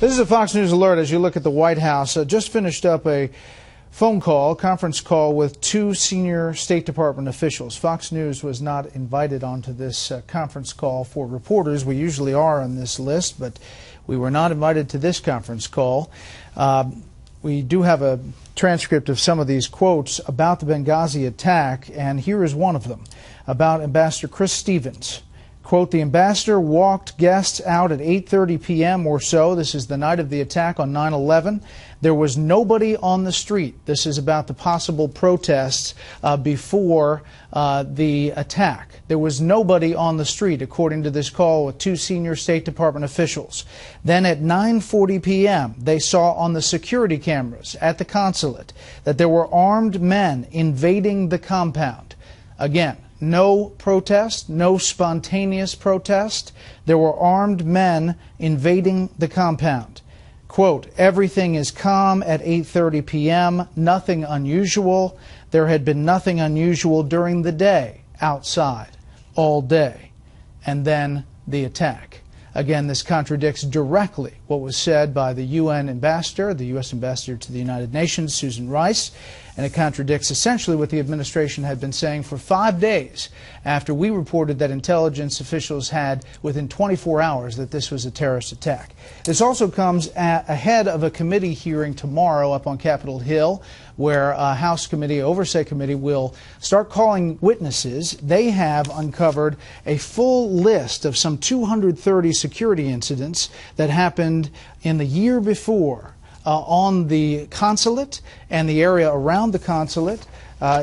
This is a Fox News alert as you look at the White House. Just finished up a conference call with two senior State Department officials. Fox News was not invited onto this conference call for reporters. We usually are on this list, but we were not invited to this conference call. We do have a transcript of some of these quotes about the Ben Ghazi attack, and here is one of them about Ambassador Chris Stevens. Quote, the ambassador walked guests out at 8:30 p.m. or so. This is the night of the attack on 9/11. There was nobody on the street. This is about the possible protests before the attack. There was nobody on the street, according to this call with two senior State Department officials. Then at 9:40 p.m., they saw on the security cameras at the consulate that there were armed men invading the compound. Again, no protest, no spontaneous protest. There were armed men invading the compound. Quote, everything is calm at 8:30 p.m., nothing unusual. There had been nothing unusual during the day outside, all day. And then the attack. Again, this contradicts directly what was said by the UN ambassador, the U.S. ambassador to the United Nations, Susan Rice, and it contradicts essentially what the administration had been saying for 5 days after we reported that intelligence officials had, within 24 hours, that this was a terrorist attack. This also comes ahead of a committee hearing tomorrow up on Capitol Hill, where a House Committee, Oversight Committee, will start calling witnesses. They have uncovered a full list of some 230 security incidents that happened in the year before on the consulate and the area around the consulate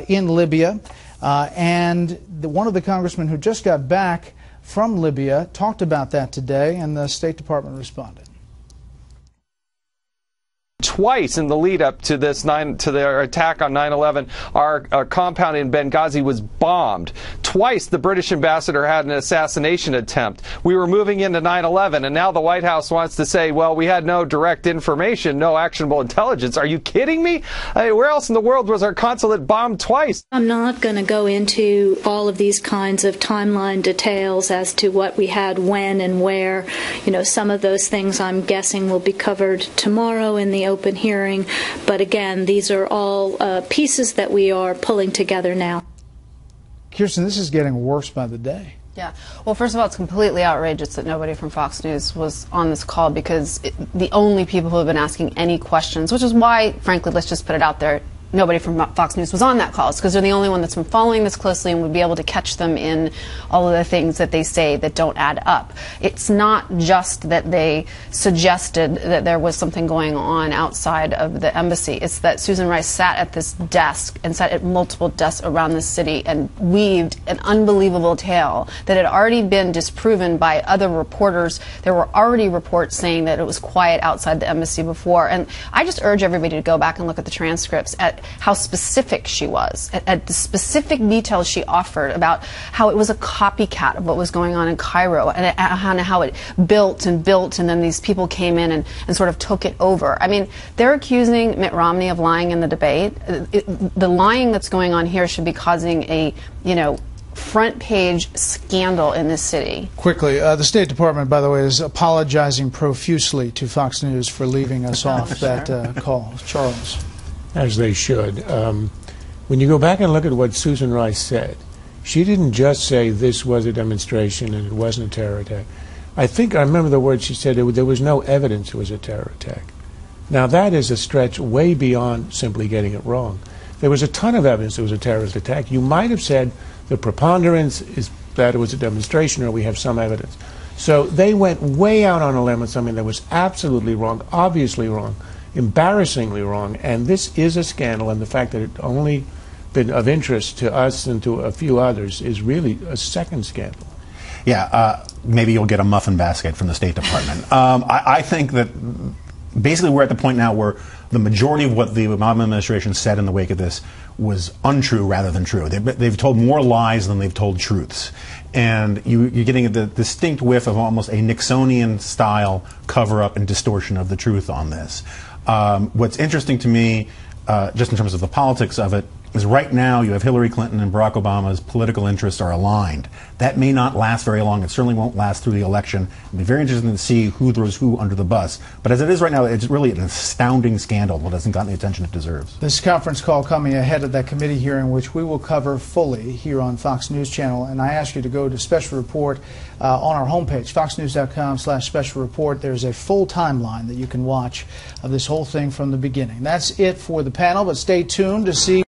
in Libya. One of the congressmen who just got back from Libya talked about that today, and the State Department responded. Twice in the lead up to this their attack on 9/11, our compound in Ben Ghazi was bombed. Twice the British ambassador had an assassination attempt. We were moving into 9/11, and now the White House wants to say, well, we had no direct information, no actionable intelligence. Are you kidding me? Where else in the world was our consulate bombed twice? I'm not going to go into all of these kinds of timeline details as to what we had when and where. You know, some of those things I'm guessing will be covered tomorrow in the open hearing, but again, these are all pieces that we are pulling together now. Kirsten, this is getting worse by the day. Yeah. Well, first of all, it's completely outrageous that nobody from Fox News was on this call, because the only people who have been asking any questions, which is why, frankly, let's just put it out there, nobody from Fox News was on that call. It's because they're the only one that's been following this closely and would be able to catch them in all of the things that they say that don't add up. It's not just that they suggested that there was something going on outside of the embassy. It's that Susan Rice sat at this desk and sat at multiple desks around the city and weaved an unbelievable tale that had already been disproven by other reporters. There were already reports saying that it was quiet outside the embassy before. And I just urge everybody to go back and look at the transcripts at how specific she was, at the specific details she offered about how it was a copycat of what was going on in Cairo, and how it built and built, and then these people came in and sort of took it over. I mean, they're accusing Mitt Romney of lying in the debate. The lying that's going on here should be causing a, front page scandal in this city. Quickly, the State Department, by the way, is apologizing profusely to Fox News for leaving us off that call. Charles. As they should. When you go back and look at what Susan Rice said, she didn't just say this was a demonstration and it wasn't a terror attack. I remember the words she said, there was no evidence it was a terror attack. Now that is a stretch way beyond simply getting it wrong. There was a ton of evidence it was a terrorist attack. You might have said the preponderance is that it was a demonstration, or we have some evidence. So they went way out on a limb with something that was absolutely wrong, obviously wrong, embarrassingly wrong, and this is a scandal, and the fact that it only been of interest to us and to a few others is really a second scandal. Yeah, maybe you'll get a muffin basket from the State Department. I think that basically we're at the point now where the majority of what the Obama administration said in the wake of this was untrue rather than true. They've told more lies than they've told truths. And you're getting the distinct whiff of almost a Nixonian-style cover-up and distortion of the truth on this. What's interesting to me, just in terms of the politics of it, is right now you have Hillary Clinton and Barack Obama's political interests are aligned. That may not last very long. It certainly won't last through the election. It'll be very interesting to see who throws who under the bus. But as it is right now, it's really an astounding scandal that hasn't gotten the attention it deserves. This conference call coming ahead of that committee hearing, which we will cover fully here on Fox News Channel. And I ask you to go to Special Report on our homepage, foxnews.com/special report. There's a full timeline that you can watch of this whole thing from the beginning. That's it for the panel, but stay tuned to see